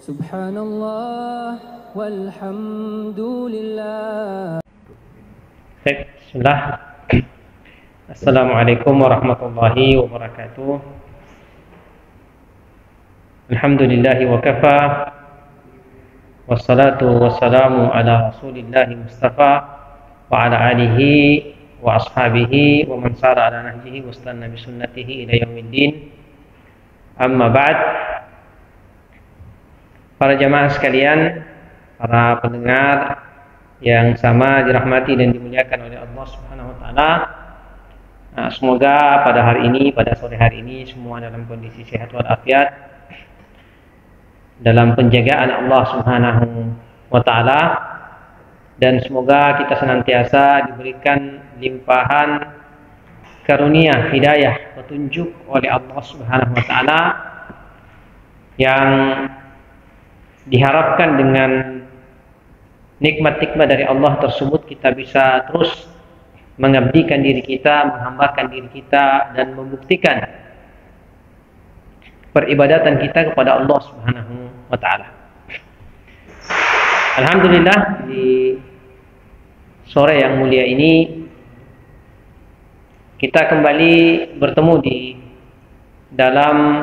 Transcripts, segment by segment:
Subhanallah walhamdulillah. Baik, bismillah. Assalamualaikum warahmatullahi wabarakatuh. Alhamdulillahi wa kafa. Wassalatu wassalamu ala rasulillahi mustafa wa ala alihi wa ashabihi wa man sara ala nahjihi wa istanna bi sunnatihi ila yaumiddin. Amma ba'd. Para jamaah sekalian, para pendengar yang sama dirahmati dan dimuliakan oleh Allah Subhanahu wa taala. Semoga pada hari ini, pada sore hari ini semua dalam kondisi sehat walafiat, dalam penjagaan Allah Subhanahu wa taala, dan semoga kita senantiasa diberikan limpahan karunia hidayah petunjuk oleh Allah Subhanahu wa taala, yang diharapkan dengan nikmat-nikmat dari Allah tersebut kita bisa terus mengabdikan diri kita, menghambakan diri kita, dan membuktikan peribadatan kita kepada Allah Subhanahu wa taala. Alhamdulillah, di sore yang mulia ini kita kembali bertemu di dalam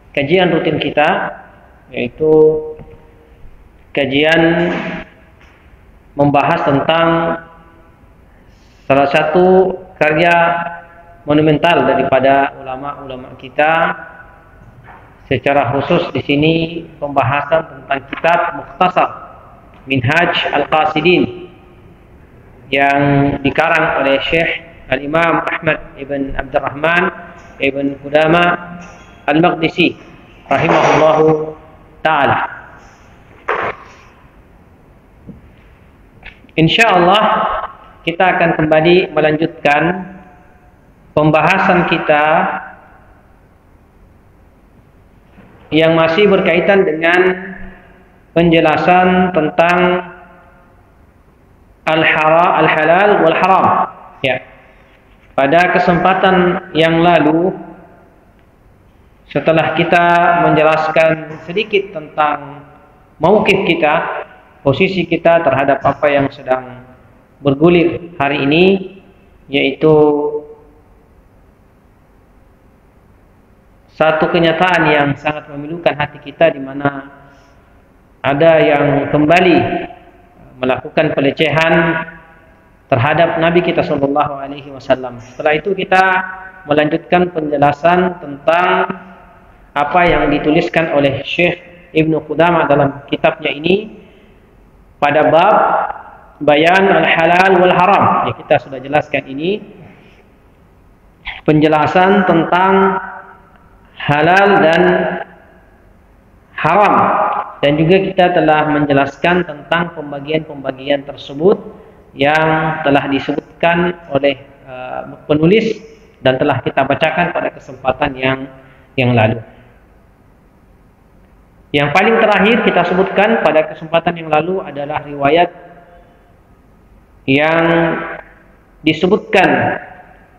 kajian rutin kita, yaitu kajian membahas tentang salah satu karya monumental daripada ulama-ulama kita. Secara khusus di sini pembahasan tentang kitab Mukhtasar Minhaj Al-Qasidin yang dikarang oleh Syekh Al-Imam Ahmad ibn Abdurrahman ibn Qudama Al-Maqdisi rahimahullahu ta'ala. InsyaAllah kita akan kembali melanjutkan pembahasan kita yang masih berkaitan dengan penjelasan tentang al-halal wal haram. Ya. Pada kesempatan yang lalu, setelah kita menjelaskan sedikit tentang mauqif kita, posisi kita terhadap apa yang sedang bergulir hari ini, yaitu satu kenyataan yang sangat memilukan hati kita, di mana ada yang kembali melakukan pelecehan terhadap Nabi kita sallallahu alaihi wasallam. Setelah itu kita melanjutkan penjelasan tentang apa yang dituliskan oleh Syekh Ibnu Qudamah dalam kitabnya ini pada bab bayan al-halal wal haram. Ya, kita sudah jelaskan ini, penjelasan tentang halal dan haram, dan juga kita telah menjelaskan tentang pembagian-pembagian tersebut yang telah disebutkan oleh penulis dan telah kita bacakan pada kesempatan yang lalu. Yang paling terakhir kita sebutkan pada kesempatan yang lalu adalah riwayat yang disebutkan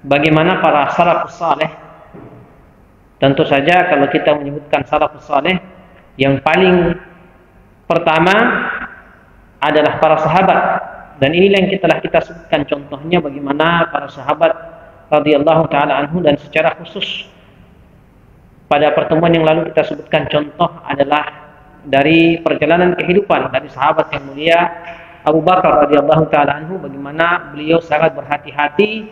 bagaimana para salafus saleh. Tentu saja kalau kita menyebutkan salafus saleh, yang paling pertama adalah para sahabat, dan inilah yang telah kita sebutkan contohnya bagaimana para sahabat radhiyallahu taala anhu, dan secara khusus pada pertemuan yang lalu kita sebutkan contoh adalah dari perjalanan kehidupan dari sahabat yang mulia Abu Bakar radhiyallahu taala anhu, bagaimana beliau sangat berhati-hati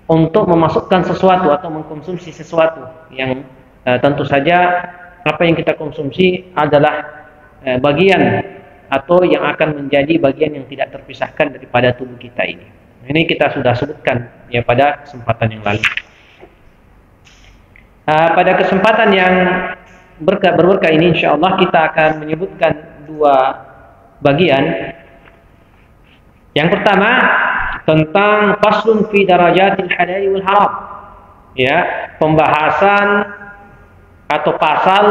untuk memasukkan sesuatu atau mengkonsumsi sesuatu yang tentu saja apa yang kita konsumsi adalah bagian atau yang akan menjadi bagian yang tidak terpisahkan daripada tubuh kita ini. Ini kita sudah sebutkan ya pada kesempatan yang lalu. Pada kesempatan yang berberkah ini, insyaallah kita akan menyebutkan dua bagian. Yang pertama tentang faslun fi darajatil halal wal haram. Ya, pembahasan atau pasal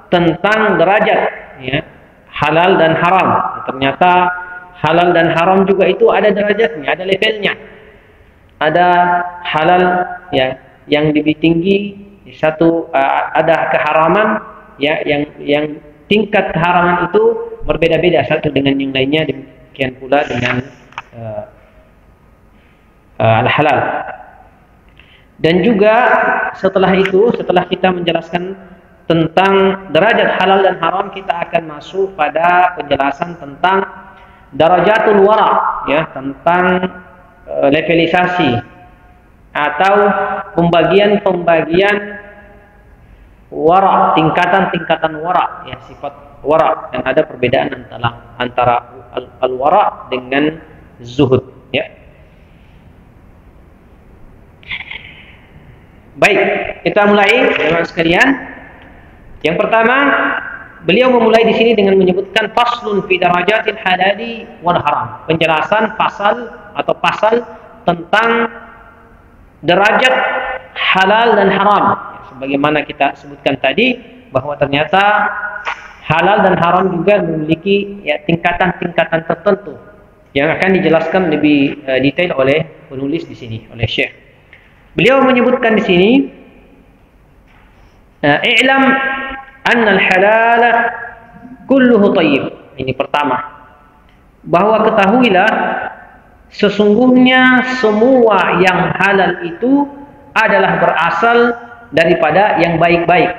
tentang derajat ya, halal dan haram. Ternyata halal dan haram juga itu ada derajatnya, ada levelnya. Ada halal ya yang lebih tinggi, satu ada keharaman ya yang tingkat keharaman itu berbeda-beda satu dengan yang lainnya, demikian pula dengan al-halal. Dan juga setelah itu, setelah kita menjelaskan tentang derajat halal dan haram, kita akan masuk pada penjelasan tentang darajatul wara, ya, tentang levelisasi atau pembagian wara, tingkatan-tingkatan wara, ya, sifat wara, dan ada perbedaan antara al-wara dengan zuhud, ya. Baik, kita mulai, teman-teman sekalian. Yang pertama, beliau memulai di sini dengan menyebutkan faslun fi darajatil halali wal haram. Penjelasan pasal tentang derajat halal dan haram. Sebagaimana kita sebutkan tadi, bahwa ternyata halal dan haram juga memiliki, ya, tingkatan-tingkatan tertentu yang akan dijelaskan lebih detail oleh penulis di sini, oleh Syekh. Beliau menyebutkan di sini, i'lam anna al-halal kulluhu thayyib. Ini pertama, bahwa ketahuilah sesungguhnya semua yang halal itu adalah berasal daripada yang baik-baik.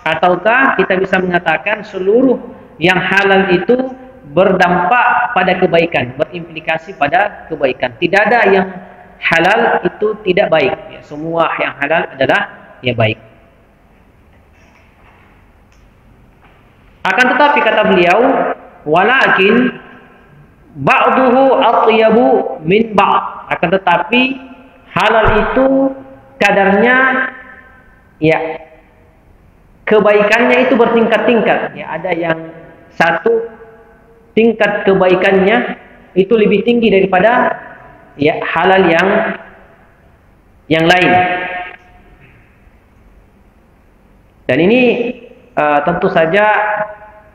Ataukah kita bisa mengatakan seluruh yang halal itu berdampak pada kebaikan, berimplikasi pada kebaikan. Tidak ada yang halal itu tidak baik, ya, semua yang halal adalah, ya, baik. Akan tetapi kata beliau, walakin ba'duhu atyabu min ba'd. Akan tetapi halal itu kadarnya, ya, kebaikannya itu bertingkat-tingkat, ya. Ada yang satu tingkat kebaikannya itu lebih tinggi daripada, ya, halal yang lain. Dan ini tentu saja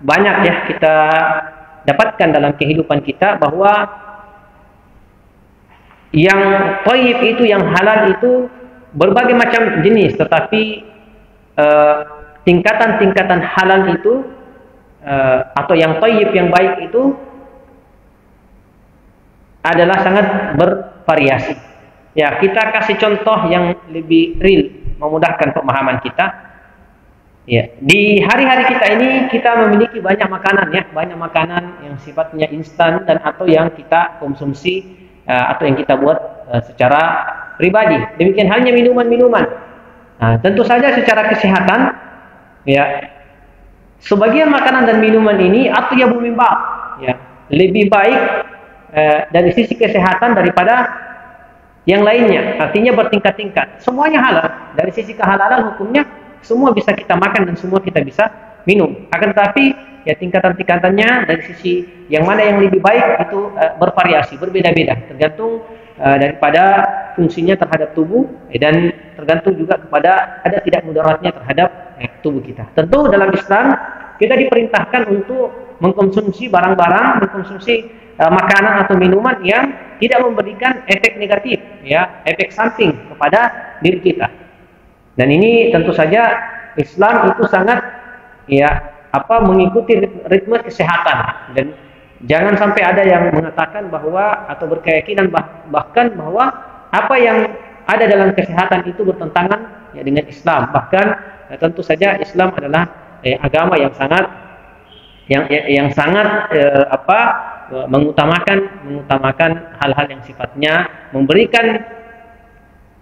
banyak, ya, kita dapatkan dalam kehidupan kita, bahwa yang thayyib itu, yang halal itu berbagai macam jenis, tetapi tingkatan-tingkatan halal itu atau yang thayyib, yang baik itu adalah sangat bervariasi. Ya, kita kasih contoh yang lebih real, memudahkan pemahaman kita. Ya, di hari-hari kita ini kita memiliki banyak makanan, ya, banyak makanan yang sifatnya instan dan atau yang kita konsumsi atau yang kita buat secara pribadi. Demikian halnya minuman-minuman. Nah, tentu saja secara kesehatan, ya, sebagian makanan dan minuman ini atyabu min ba'd, ya, lebih baik dari sisi kesehatan daripada yang lainnya. Artinya bertingkat-tingkat. Semuanya halal. Dari sisi kehalalan hukumnya semua bisa kita makan dan semua kita bisa minum. Akan tetapi, ya, tingkatan-tingkatannya dari sisi yang mana yang lebih baik itu bervariasi, berbeda-beda, tergantung daripada fungsinya terhadap tubuh, dan tergantung juga kepada ada tidak mudaratnya terhadap tubuh kita. Tentu dalam Islam kita diperintahkan untuk mengkonsumsi barang-barang, mengkonsumsi makanan atau minuman yang tidak memberikan efek negatif, ya, efek samping kepada diri kita. Dan ini tentu saja Islam itu sangat, ya, mengikuti ritme kesehatan, dan jangan sampai ada yang mengatakan bahwa atau berkeyakinan bahkan bahwa apa yang ada dalam kesehatan itu bertentangan, ya, dengan Islam. Bahkan tentu saja Islam adalah agama yang sangat mengutamakan hal-hal yang sifatnya memberikan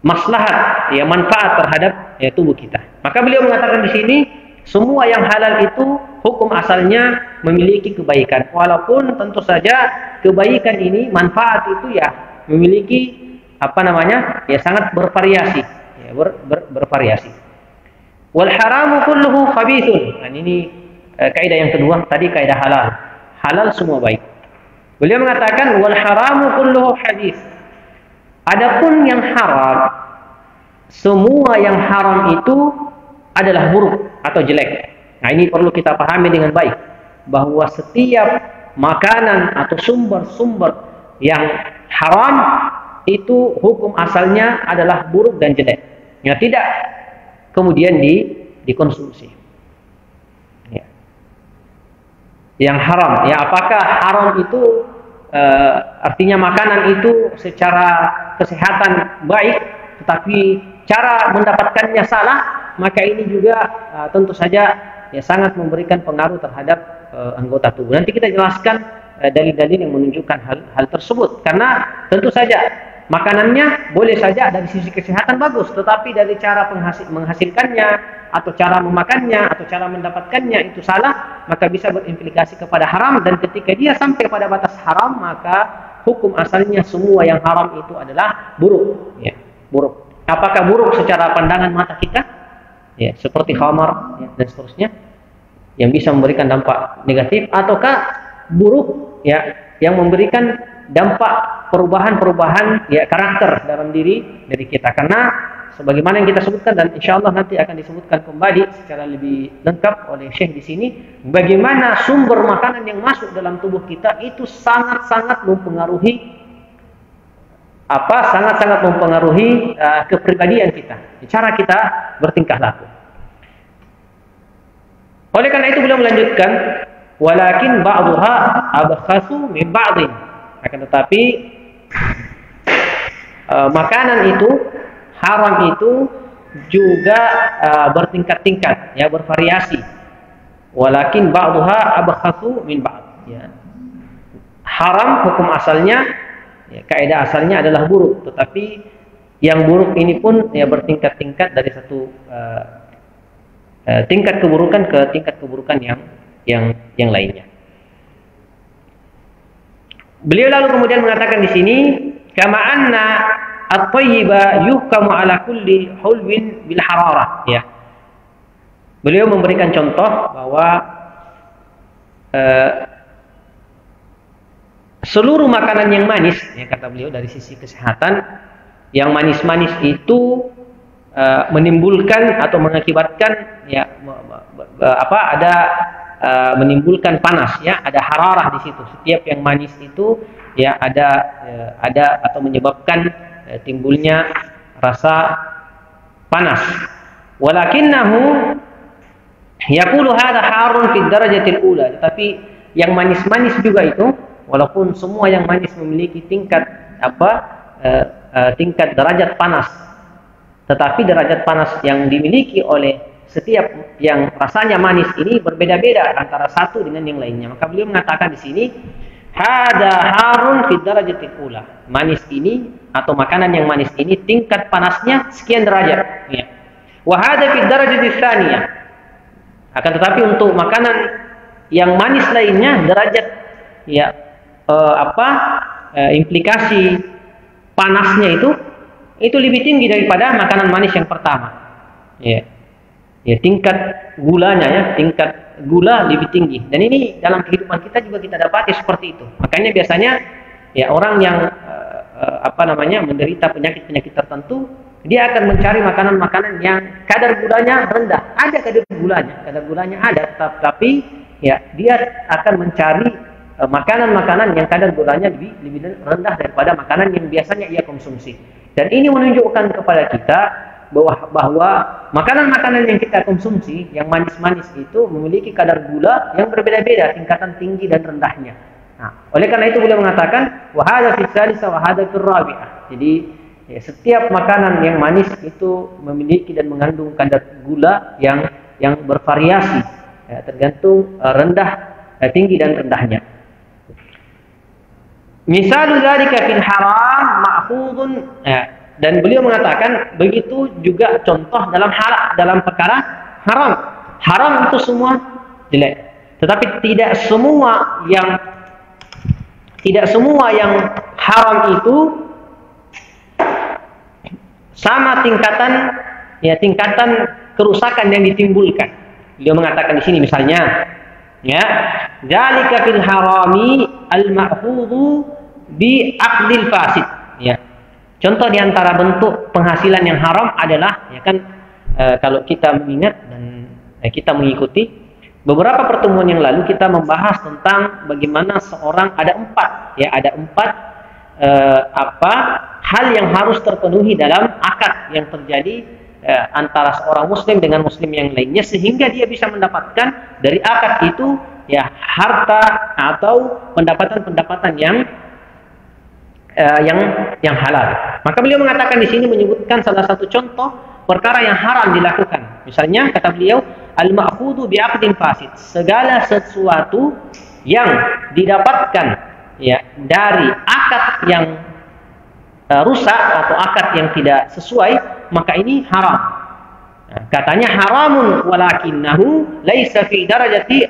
maslahat, ya, manfaat terhadap, ya, tubuh kita. Maka beliau mengatakan di sini, semua yang halal itu hukum asalnya memiliki kebaikan. Walaupun tentu saja kebaikan ini, manfaat itu, ya, memiliki ya, sangat bervariasi, ya, bervariasi. Wal haramu kulluhu khabithun. Dan ini kaidah yang kedua, tadi kaidah halal. Halal semua baik. Beliau mengatakan wal haramu kulluhu hadits. Adapun yang haram, semua yang haram itu adalah buruk atau jelek. Nah, ini perlu kita pahami dengan baik, bahwa setiap makanan atau sumber-sumber yang haram itu hukum asalnya adalah buruk dan jelek. Ya, tidak kemudian dikonsumsi. Ya. yang haram. Ya, apakah haram itu artinya makanan itu secara kesehatan baik, tetapi cara mendapatkannya salah, maka ini juga tentu saja ya sangat memberikan pengaruh terhadap anggota tubuh. Nanti kita jelaskan dalil-dalil yang menunjukkan hal tersebut. Karena tentu saja makanannya boleh saja dari sisi kesehatan bagus, tetapi dari cara menghasilkannya atau cara memakannya atau cara mendapatkannya itu salah, maka bisa berimplikasi kepada haram. Dan ketika dia sampai pada batas haram, maka hukum asalnya semua yang haram itu adalah buruk. Ya, buruk. Apakah buruk secara pandangan mata kita? Ya, seperti khamar ya, dan seterusnya, yang bisa memberikan dampak negatif, ataukah buruk ya yang memberikan dampak perubahan-perubahan ya karakter dalam diri kita. Karena sebagaimana yang kita sebutkan dan insyaallah nanti akan disebutkan kembali secara lebih lengkap oleh Syekh di sini, bagaimana sumber makanan yang masuk dalam tubuh kita itu sangat-sangat mempengaruhi sangat-sangat mempengaruhi kepribadian kita, cara kita bertingkah laku. Oleh karena itu beliau melanjutkan, walakin ba'dhuha abkhasu min ba'dhin. Akan tetapi makanan itu, haram itu juga bertingkat-tingkat, ya, bervariasi. Walakin ba'dhuha abkhasu min ba'd. Ya. Haram hukum asalnya, ya, kaidah asalnya adalah buruk, tetapi yang buruk ini pun ya bertingkat-tingkat dari satu tingkat keburukan ke tingkat keburukan yang lainnya. Beliau lalu kemudian mengatakan di sini, kama anna at-thayyiba yuhkamu ala kulli hulwin bil hararah. Ya. Beliau memberikan contoh bahwa seluruh makanan yang manis, ya, kata beliau dari sisi kesehatan, yang manis-manis itu menimbulkan atau mengakibatkan ya menimbulkan panas, ya, ada hararah di situ. Setiap yang manis itu ya ada atau menyebabkan timbulnya rasa panas. Walakinnahu yaqulu hadha harun fi darajatil ula. Tetapi yang manis-manis juga itu, walaupun semua yang manis memiliki tingkat tingkat derajat panas, tetapi derajat panas yang dimiliki oleh setiap yang rasanya manis ini berbeda-beda antara satu dengan yang lainnya. Maka beliau mengatakan di sini, hada harun fi darajatil ula. Manis ini atau makanan yang manis ini tingkat panasnya sekian derajat. Ya. Wa hada fi darajatil tsaniyah. Akan tetapi untuk makanan yang manis lainnya derajat ya implikasi panasnya itu lebih tinggi daripada makanan manis yang pertama. Ya. Ya, tingkat gulanya, ya, tingkat gula lebih tinggi. Dan ini dalam kehidupan kita juga kita dapati seperti itu. Makanya biasanya ya orang yang menderita penyakit-penyakit tertentu, dia akan mencari makanan-makanan yang kadar gulanya rendah. Ada kadar gulanya ada, tapi ya dia akan mencari makanan-makanan yang kadar gulanya lebih rendah daripada makanan yang biasanya ia konsumsi. Dan ini menunjukkan kepada kita bahwa makanan-makanan yang kita konsumsi yang manis-manis itu memiliki kadar gula yang berbeda-beda, tingkatan tinggi dan rendahnya. Nah, oleh karena itu beliau mengatakan wa hadza fi tsalitsah wa hadza fi rabi'ah. Jadi ya, setiap makanan yang manis itu memiliki dan mengandung kadar gula yang bervariasi, ya, tergantung tinggi dan rendahnya. Misalul dzalika fil haram ma'khudun, ya. Dan beliau mengatakan begitu juga contoh dalam perkara haram. Haram itu semua jelek. Tetapi tidak semua yang haram itu sama tingkatan kerusakan yang ditimbulkan. Beliau mengatakan di sini misalnya, ya, dzalika fil harami al-ma'khudhu bi aqdil fasid, ya. Contoh di antara bentuk penghasilan yang haram adalah, ya kan, kalau kita mengingat dan kita mengikuti beberapa pertemuan yang lalu, kita membahas tentang bagaimana seorang ada empat hal yang harus terpenuhi dalam akad yang terjadi antara seorang muslim dengan muslim yang lainnya, sehingga dia bisa mendapatkan dari akad itu ya harta atau pendapatan-pendapatan yang halal. Maka beliau mengatakan di sini menyebutkan salah satu contoh perkara yang haram dilakukan. Misalnya kata beliau, al-ma'khudhu bi'aqdin fasid, segala sesuatu yang didapatkan ya dari akad yang rusak atau akad yang tidak sesuai, maka ini haram. Nah, katanya haramun walakinnahu laisa fi darajati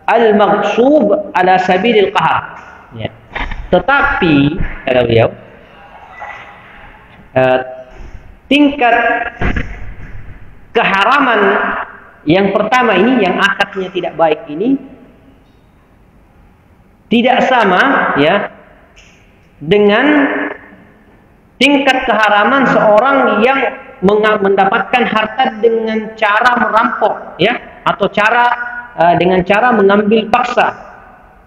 al-maghsub ala sabilil qahar. Ya. Tetapi kata beliau, tingkat keharaman yang pertama ini, yang akadnya tidak baik ini, tidak sama ya dengan tingkat keharaman seorang yang mendapatkan harta dengan cara merampok ya, atau dengan cara mengambil paksa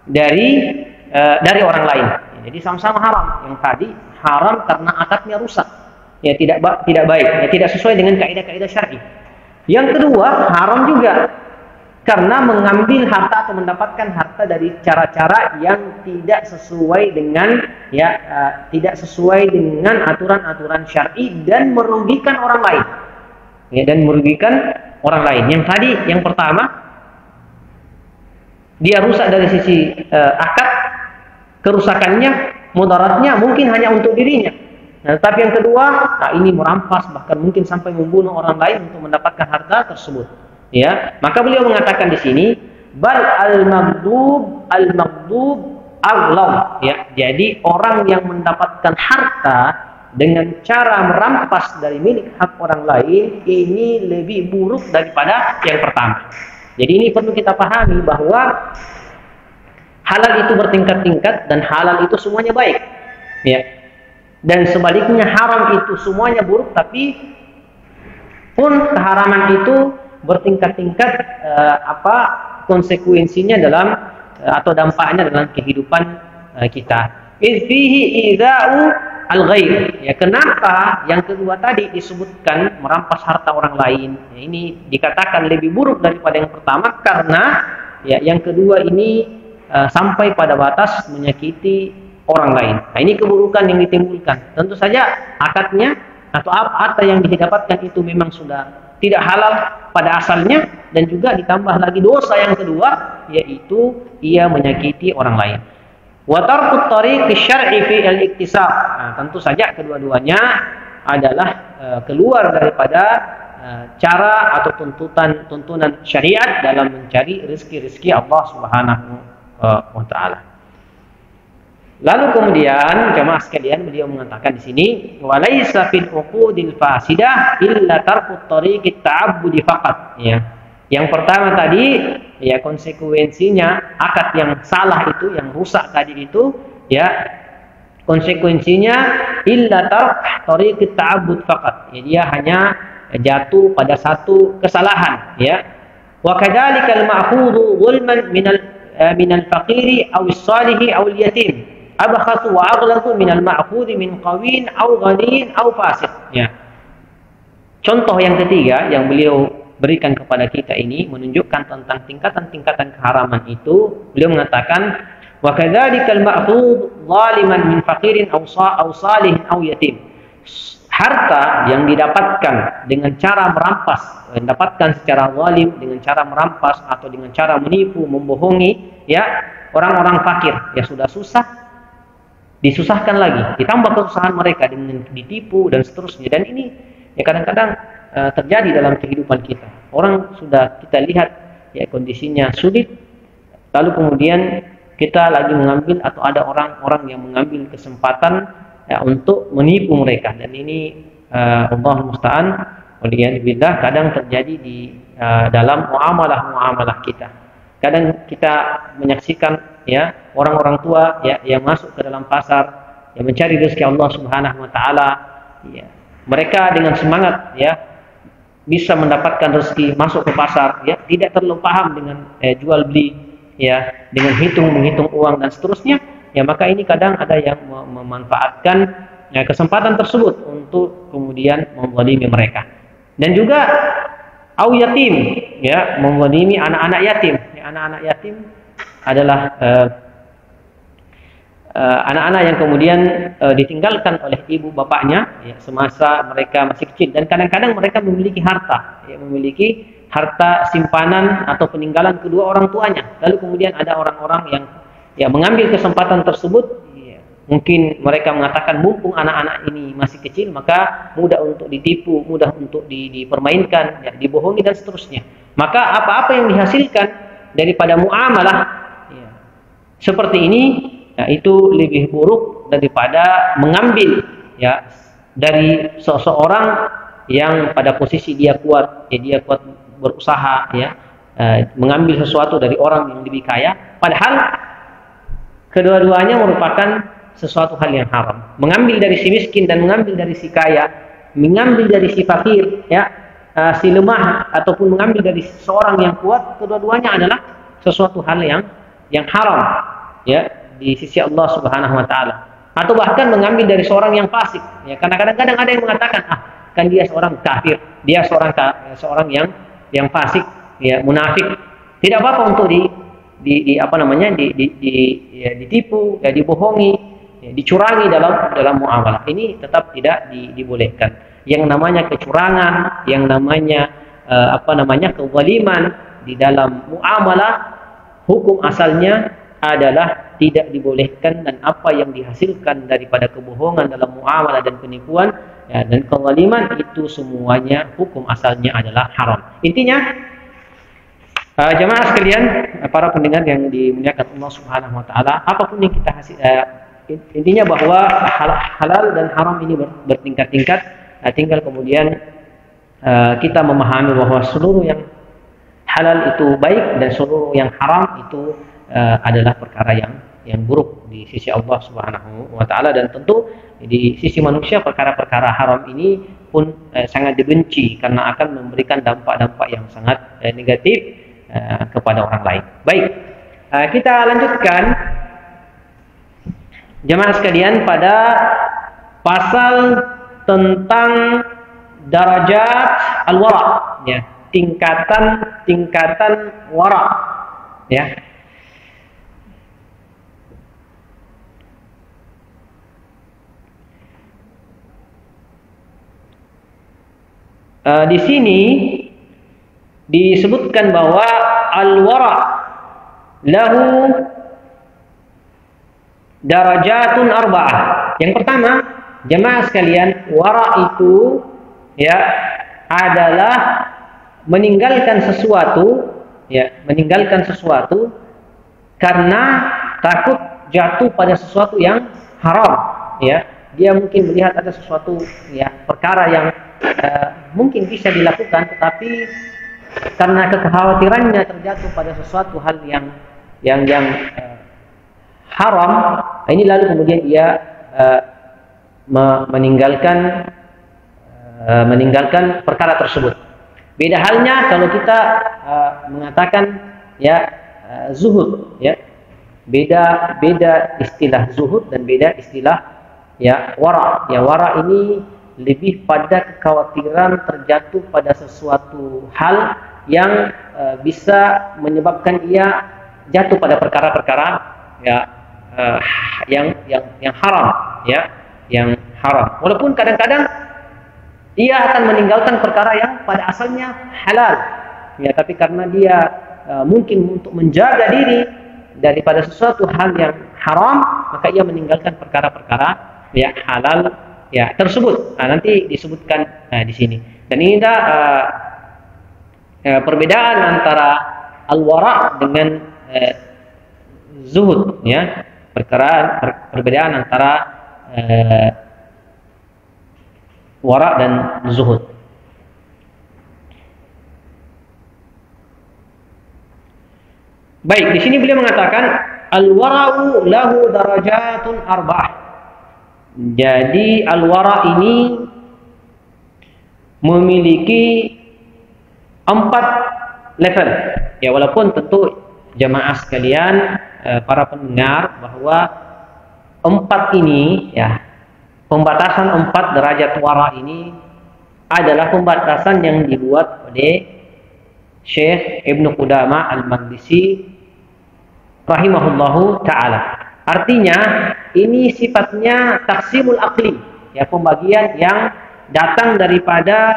dari orang lain. Jadi sama-sama haram. Yang tadi haram karena akadnya rusak, ya tidak baik, ya tidak sesuai dengan kaidah-kaidah syar'i. Yang kedua, haram juga karena mengambil harta atau mendapatkan harta dari cara-cara yang tidak sesuai dengan tidak sesuai dengan aturan-aturan syar'i dan merugikan orang lain. Ya, dan merugikan orang lain. Yang tadi, yang pertama, dia rusak dari sisi akad, kerusakannya, mudaratnya mungkin hanya untuk dirinya. Nah, tapi yang kedua, ini merampas, bahkan mungkin sampai membunuh orang lain untuk mendapatkan harta tersebut. Ya, maka beliau mengatakan di sini, bal al-maghdub aghlaw. Ya, jadi orang yang mendapatkan harta dengan cara merampas dari milik hak orang lain ini lebih buruk daripada yang pertama. Jadi ini perlu kita pahami bahwa halal itu bertingkat-tingkat dan halal itu semuanya baik. Ya. Dan sebaliknya haram itu semuanya buruk, tapi pun keharaman itu bertingkat-tingkat konsekuensinya dalam atau dampaknya dalam kehidupan kita. Fihi idza'u al-ghair. Ya, kenapa yang kedua tadi disebutkan merampas harta orang lain? Ya, ini dikatakan lebih buruk daripada yang pertama karena ya yang kedua ini sampai pada batas menyakiti orang lain. Nah, ini keburukan yang ditimbulkan. Tentu saja akadnya atau harta yang didapatkan itu memang sudah tidak halal pada asalnya, dan juga ditambah lagi dosa yang kedua, yaitu ia menyakiti orang lain. Wa tarkut tariq syar'i fi al-iktisab. Nah, tentu saja kedua-duanya adalah keluar daripada cara atau tuntunan syariat dalam mencari rezeki Allah Subhanahu wa taala. Lalu kemudian jemaah sekalian, beliau mengatakan di sini, walaisa fil uqudil fasidah illa tarkut tariqit ta'abbudi faqat. Ya. Yang pertama tadi, ya konsekuensinya akad yang salah itu, yang rusak tadi itu, ya konsekuensinya illa tark tariqit ta'abbud faqat. Ya, dia hanya jatuh pada satu kesalahan, ya. Wa kadzalikal ma'khudhu zulman minal faqiri aw as-salihi aw al-yatim abkhasu wa aghlatu minal ma'khudhi min qawin aw ghanin aw fasid. Ya. Contoh yang ketiga yang beliau berikan kepada kita ini menunjukkan tentang tingkatan-tingkatan keharaman itu. Beliau mengatakan, wa kadzalikal ma'khudh zaliman min faqirin aw salihin aw yatim. Harta yang didapatkan dengan cara merampas, didapatkan secara zalim, dengan cara merampas atau dengan cara menipu, membohongi, ya, orang-orang fakir, ya sudah susah, disusahkan lagi, ditambah kesusahan mereka dengan ditipu dan seterusnya. Dan ini ya kadang-kadang terjadi dalam kehidupan kita. Orang sudah kita lihat ya kondisinya sulit, lalu kemudian kita lagi mengambil atau ada orang-orang yang mengambil kesempatan ya, untuk menipu mereka. Dan ini Allah musta'an, waliyadzubillah, kadang terjadi di dalam muamalah kita. Kadang kita menyaksikan ya orang-orang tua ya yang masuk ke dalam pasar, yang mencari rezeki Allah Subhanahu wa taala, ya. Mereka dengan semangat ya bisa mendapatkan rezeki, masuk ke pasar, ya tidak terlalu paham dengan jual beli, ya dengan menghitung uang dan seterusnya. Ya, maka ini kadang ada yang memanfaatkan ya, kesempatan tersebut untuk kemudian menzalimi mereka. Dan juga au yatim, ya, menzalimi anak-anak yatim. Anak-anak yatim adalah anak-anak yang kemudian ditinggalkan oleh ibu bapaknya, ya, semasa mereka masih kecil, dan kadang-kadang mereka memiliki harta, ya, memiliki harta simpanan atau peninggalan kedua orang tuanya. Lalu kemudian ada orang-orang yang ya mengambil kesempatan tersebut, ya, mungkin mereka mengatakan mumpung anak-anak ini masih kecil maka mudah untuk ditipu, mudah untuk dipermainkan, ya, dibohongi dan seterusnya. Maka apa-apa yang dihasilkan daripada muamalah, ya, seperti ini, ya, itu lebih buruk daripada mengambil, ya, dari seseorang yang pada posisi dia kuat, ya, dia kuat berusaha, ya, mengambil sesuatu dari orang yang lebih kaya, padahal kedua-duanya merupakan sesuatu hal yang haram. Mengambil dari si miskin dan mengambil dari si kaya, mengambil dari si fakir, ya, si lemah, ataupun mengambil dari seorang yang kuat, kedua-duanya adalah sesuatu hal yang haram, ya, di sisi Allah Subhanahu wa taala. Atau bahkan mengambil dari seorang yang fasik, ya, karena kadang-kadang ada yang mengatakan, kan dia seorang kafir, dia seorang yang fasik, ya, munafik. Tidak apa-apa untuk ditipu, ya, dibohongi, ya, dicurangi dalam muamalah. Ini tetap tidak dibolehkan. Yang namanya kecurangan, yang namanya kezaliman di dalam muamalah, hukum asalnya adalah tidak dibolehkan, dan apa yang dihasilkan daripada kebohongan dalam muamalah dan penipuan, ya, dan kezaliman, itu semuanya hukum asalnya adalah haram. Intinya, jemaah sekalian, para pendengar yang dimuliakan Allah Subhanahu wa taala, apapun yang kita intinya bahwa halal dan haram ini bertingkat-tingkat. Tinggal kemudian kita memahami bahwa seluruh yang halal itu baik dan seluruh yang haram itu adalah perkara yang buruk di sisi Allah Subhanahu wa taala, dan tentu di sisi manusia perkara-perkara haram ini pun sangat dibenci karena akan memberikan dampak-dampak yang sangat negatif kepada orang lain. Baik, kita lanjutkan jemaah sekalian pada pasal tentang darajat al-wara, ya, tingkatan wara, ya. Di sini disebutkan bahwa al-wara lahu darajatun arba'ah. Yang pertama, jemaah sekalian, wara itu, ya, adalah meninggalkan sesuatu, ya, meninggalkan sesuatu karena takut jatuh pada sesuatu yang haram, ya. Dia mungkin melihat ada sesuatu, ya, perkara yang mungkin bisa dilakukan, tetapi karena kekhawatirannya terjatuh pada sesuatu hal yang haram, ini lalu kemudian dia meninggalkan perkara tersebut. Beda halnya kalau kita mengatakan, ya, zuhud, ya, beda istilah zuhud dan beda istilah, ya, wara. Ya, wara ini lebih pada kekhawatiran terjatuh pada sesuatu hal yang bisa menyebabkan ia jatuh pada perkara-perkara, ya, yang haram, ya, yang haram. Walaupun kadang-kadang ia akan meninggalkan perkara yang pada asalnya halal, ya, tapi karena dia mungkin untuk menjaga diri daripada sesuatu hal yang haram, maka ia meninggalkan perkara-perkara, ya, halal, ya, tersebut. Nanti disebutkan di sini. Dan ini perbedaan antara al-wara dengan zuhud, ya, perbedaan antara wara dan zuhud. Baik, di sini beliau mengatakan al-wara'u lahu darajatun arba'ah. Jadi al-wara ini memiliki 4 level. Ya, walaupun tentu jamaah sekalian, para pendengar, bahwa 4 ini, ya, pembatasan 4 derajat wara ini adalah pembatasan yang dibuat oleh Syekh Ibnu Qudamah Al-Maqdisi rahimahullahu taala. Artinya ini sifatnya taqsimul aqli, ya, pembagian yang datang daripada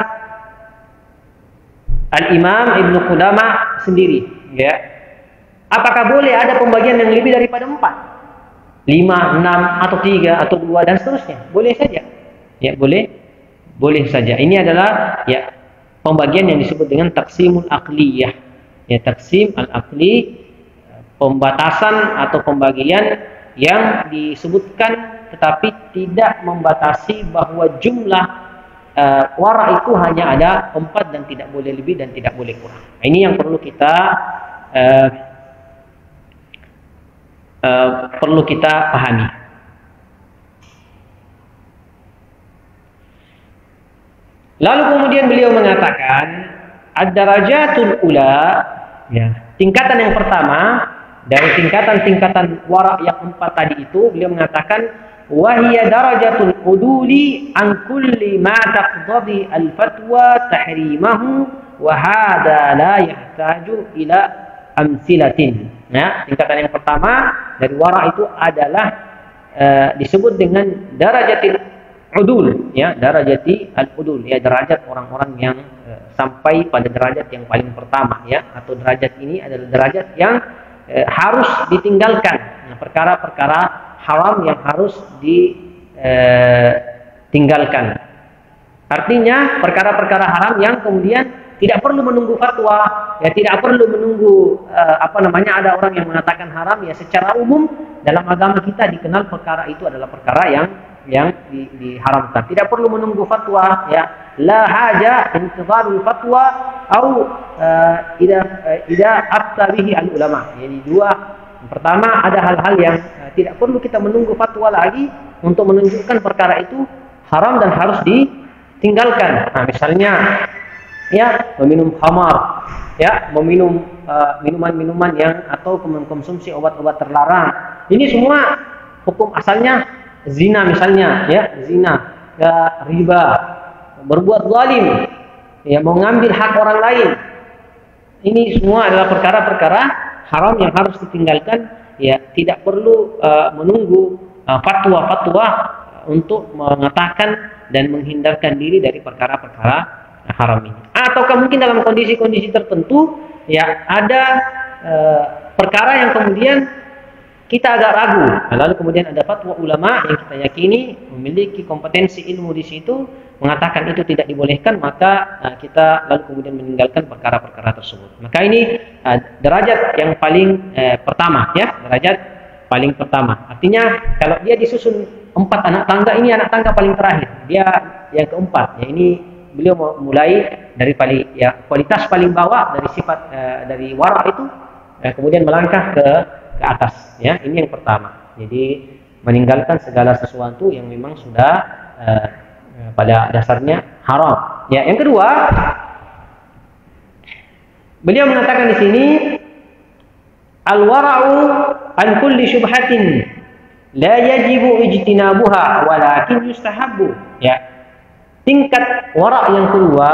Al-Imam Ibnu Qudamah sendiri, ya. Apakah boleh ada pembagian yang lebih daripada 4, 5, 6 atau 3 atau 2 dan seterusnya? Boleh saja. Ya, boleh saja. Ini adalah ya pembagian yang disebut dengan taqsimul aqliyah. Ya, taqsim al-aqli, pembatasan atau pembagian yang disebutkan tetapi tidak membatasi bahwa jumlah wara itu hanya ada 4 dan tidak boleh lebih dan tidak boleh kurang. Nah, ini yang perlu kita pahami. Lalu kemudian beliau mengatakan ad-darajatul ula, ya, tingkatan yang pertama dari tingkatan-tingkatan wara yang 4 tadi itu, beliau mengatakan wahiya darajatul uduli an kulli ma taqtadi al-fatwa tahrimahu wa hadha la yahtaju ila amsilatin. Nah, tingkatan yang pertama dari wara itu adalah disebut dengan darajatil udul, ya, darajati al-udul, ya, derajat orang-orang yang sampai pada derajat yang paling pertama, ya, atau derajat ini adalah derajat yang harus ditinggalkan. Nah, perkara-perkara haram yang harus ditinggalkan. Artinya perkara-perkara haram yang kemudian tidak perlu menunggu fatwa, ya, tidak perlu menunggu ada orang yang mengatakan haram, ya, secara umum dalam agama kita dikenal perkara itu adalah perkara yang diharamkan. Tidak perlu menunggu fatwa, ya. La haja intizarul fatwa atau idza afta bihi al ulama. Jadi dua, yang pertama ada hal-hal yang tidak perlu kita menunggu fatwa lagi untuk menunjukkan perkara itu haram dan harus ditinggalkan. Nah, misalnya, ya, meminum khamar, ya, meminum minuman-minuman yang atau mengkonsumsi obat-obat terlarang. Ini semua hukum asalnya zina, misalnya, ya, zina, ya, riba, berbuat zalim, ya, mengambil hak orang lain. Ini semua adalah perkara-perkara haram yang harus ditinggalkan, ya. Tidak perlu menunggu fatwa-fatwa untuk mengatakan dan menghindarkan diri dari perkara-perkara haram ini. Ataukah mungkin dalam kondisi-kondisi tertentu, ya, ada perkara yang kemudian kita agak ragu, lalu kemudian ada fatwa ulama yang kita yakini memiliki kompetensi ilmu di situ mengatakan itu tidak dibolehkan, maka kita lalu kemudian meninggalkan perkara-perkara tersebut. Maka ini derajat yang paling pertama, ya, derajat paling pertama. Artinya kalau dia disusun 4 anak tangga, ini anak tangga paling terakhir, dia yang keempat. Ya, ini beliau mulai dari kualitas paling bawah dari sifat dari wara itu, kemudian melangkah ke atas, ya. Ini yang pertama. Jadi meninggalkan segala sesuatu yang memang sudah pada dasarnya haram. Ya, yang kedua, beliau mengatakan di sini al-wara'u an kulli syubhatin la yajibu ijtinabuha walakin yustahabbu. Ya. Tingkat wara' yang kedua,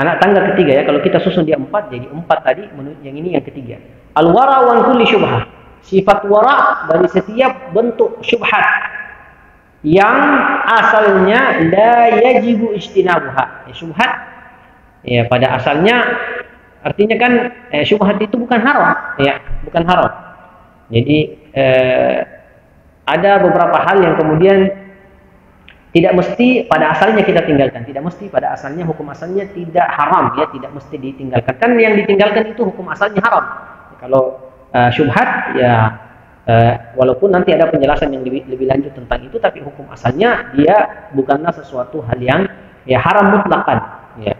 anak tangga ketiga, ya, kalau kita susun dia 4 jadi 4 tadi, yang ini yang ketiga. Al-wara' wa kulli syubhah. Sifat wara' dari setiap bentuk syubhat yang asalnya la yajibu ijtinabuha. Ya, syubhat, ya, pada asalnya artinya kan syubhat itu bukan haram, ya, bukan haram. Jadi ada beberapa hal yang kemudian tidak mesti pada asalnya kita tinggalkan, tidak mesti pada asalnya hukum asalnya tidak haram, ya, tidak mesti ditinggalkan. Kan yang ditinggalkan itu hukum asalnya haram. Kalau syubhat, ya, walaupun nanti ada penjelasan yang lebih lanjut tentang itu, tapi hukum asalnya dia bukanlah sesuatu hal yang, ya, haram mutlakan, ya.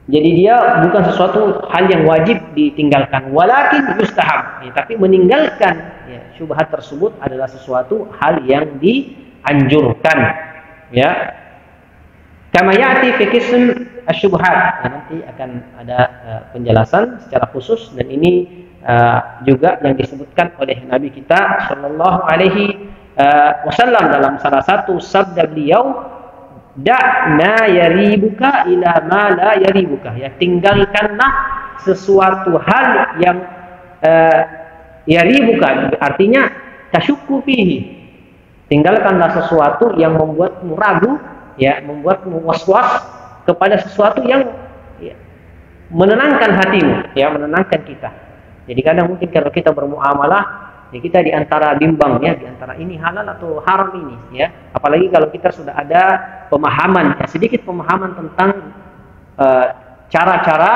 Jadi dia bukan sesuatu hal yang wajib ditinggalkan, walakin yustahab, ya, tapi meninggalkan, ya, syubhat tersebut adalah sesuatu hal yang dianjurkan, ya. Kama ya'ti fi qism asy-syubhat. Nanti akan ada penjelasan secara khusus, dan ini juga yang disebutkan oleh Nabi kita sallallahu alaihi wasallam dalam salah satu sabda beliau Da' ma yaribuka ila ma la yaribuka. Ya, tinggalkanlah sesuatu hal yang yaribuka, artinya tasyukku fihi. Tinggalkanlah sesuatu yang membuatmu ragu, ya, membuatmu was-was kepada sesuatu yang ya, menenangkan hatimu, ya, menenangkan kita. Jadi kadang mungkin kalau kita bermuamalah, ya kita di antara bimbang, ya, di antara ini halal atau haram ini, ya. Apalagi kalau kita sudah ada pemahaman, ya, sedikit pemahaman tentang cara-cara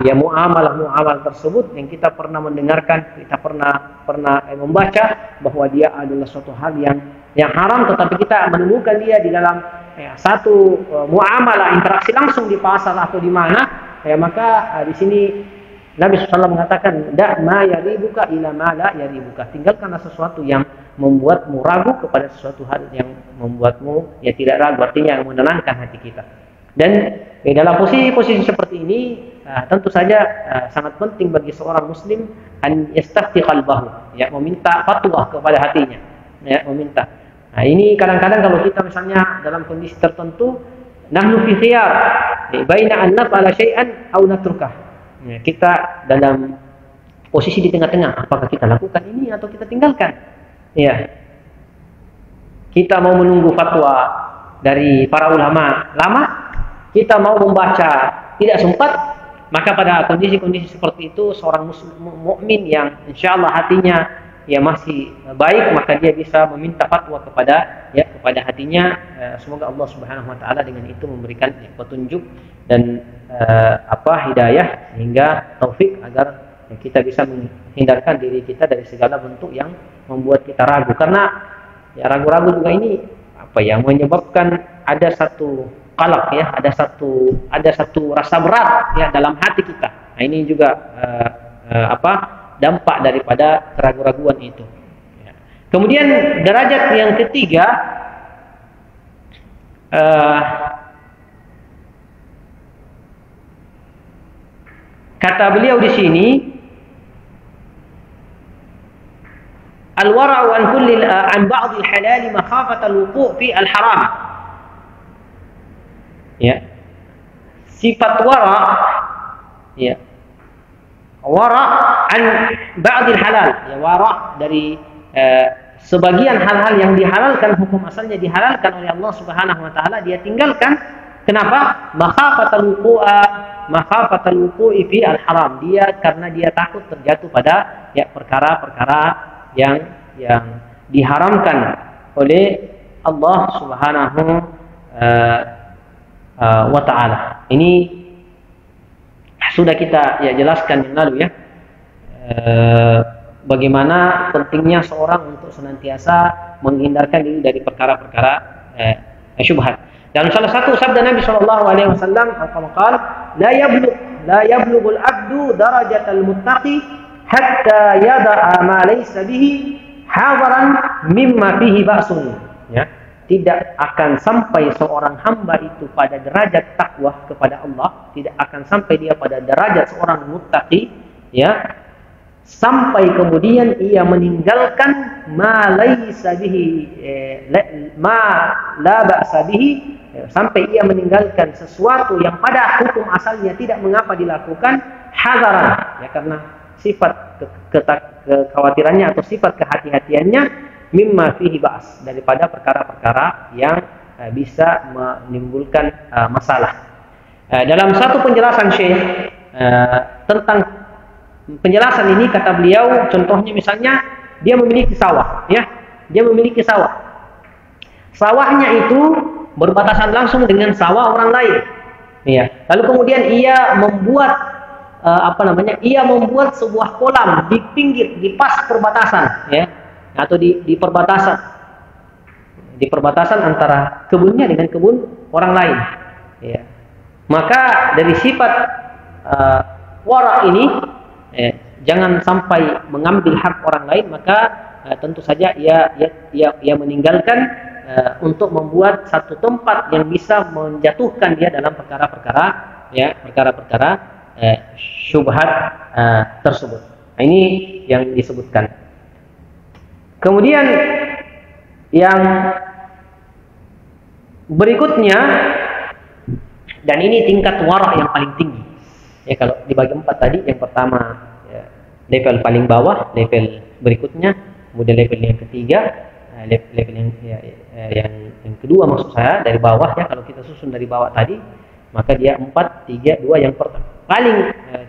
ya muamalah tersebut yang kita pernah mendengarkan, kita pernah membaca bahwa dia adalah suatu hal yang haram, tetapi kita menemukan dia di dalam satu muamalah, interaksi langsung di pasar atau di mana, ya, maka di sini Nabi SAW mengatakan, da' ma yaribuka ila ma la yaribuka. Tinggalkanlah sesuatu yang membuatmu ragu kepada sesuatu hal yang membuatmu ya tidak ragu, artinya yang menenangkan hati kita. Dan dalam posisi seperti ini tentu saja sangat penting bagi seorang muslim an yastafti qalbahu, ya, meminta fatwa kepada hatinya, ya, meminta. Nah, ini kadang-kadang kalau kita misalnya dalam kondisi tertentu, nahnu fi khiyar, baina an naf'ala syai'an aw natrukah. Ya, kita dalam posisi di tengah-tengah, apakah kita lakukan ini atau kita tinggalkan. Ya. Kita mau menunggu fatwa dari para ulama lama, kita mau membaca tidak sempat, maka pada kondisi-kondisi seperti itu seorang muslim mukmin yang insyaallah hatinya ya masih baik, maka dia bisa meminta fatwa kepada hatinya. Semoga Allah Subhanahu wa taala dengan itu memberikan petunjuk dan hidayah sehingga taufik agar kita bisa menghindarkan diri kita dari segala bentuk yang membuat kita ragu. Karena ya ragu-ragu juga ini yang menyebabkan ada satu qalaq, ya, ada satu rasa berat ya dalam hati kita. Nah, ini juga dampak daripada keraguan-raguan itu. Ya. Kemudian derajat yang ketiga, kata beliau di sini, al-wara'u an kulli an ba'd al-halal makhafata al-wuqu' fi al-haram. Ya. Sifat wara', ya. Wara' an ba'd al-halal, ya, wara' dari sebagian hal-hal yang dihalalkan, hukum asalnya dihalalkan oleh Allah Subhanahu wa taala, dia tinggalkan. Kenapa? Makhafatal wuqu'i fi al-haram. Dia karena dia takut terjatuh pada ya perkara-perkara yang diharamkan oleh Allah Subhanahu wa taala. Ini sudah kita ya jelaskan yang lalu, ya. Bagaimana pentingnya seorang untuk senantiasa menghindarkan diri dari perkara-perkara syubhat. Dan salah satu sabda Nabi SAW, qala la yablughul abdu darajatal muttaqi hatta yada'a ma laysa bihi hadaran mimma fihi ba'sun. Ya, tidak akan sampai seorang hamba itu pada derajat takwa kepada Allah, tidak akan sampai dia pada derajat seorang muttaqi, ya, sampai kemudian ia meninggalkan ma laysa bihi ma la ba'sa bihi, sampai ia meninggalkan sesuatu yang pada hukum asalnya tidak mengapa dilakukan, hadaran, ya, karena sifat kekhawatirannya atau sifat kehati-hatiannya, mimma fihi ba's, daripada perkara-perkara yang bisa menimbulkan masalah. Dalam satu penjelasan Syekh tentang penjelasan ini, kata beliau, contohnya misalnya dia memiliki sawah, ya, dia memiliki sawah. Sawahnya itu berbatasan langsung dengan sawah orang lain, ya. Lalu kemudian ia membuat ia membuat sebuah kolam di pinggir, di pas perbatasan, ya, atau di perbatasan antara kebunnya dengan kebun orang lain, ya. Maka dari sifat wara ini, jangan sampai mengambil hak orang lain, maka tentu saja ia meninggalkan untuk membuat satu tempat yang bisa menjatuhkan dia dalam perkara-perkara, ya, perkara-perkara syubhat tersebut. Nah, ini yang disebutkan. Kemudian yang Berikutnya, dan ini tingkat wara yang paling tinggi. Ya, kalau dibagi 4 tadi, yang pertama ya, level paling bawah, level berikutnya, kemudian level yang ketiga, level yang kedua maksud saya dari bawah ya. Kalau kita susun dari bawah tadi, maka dia 4, 3, 2 yang paling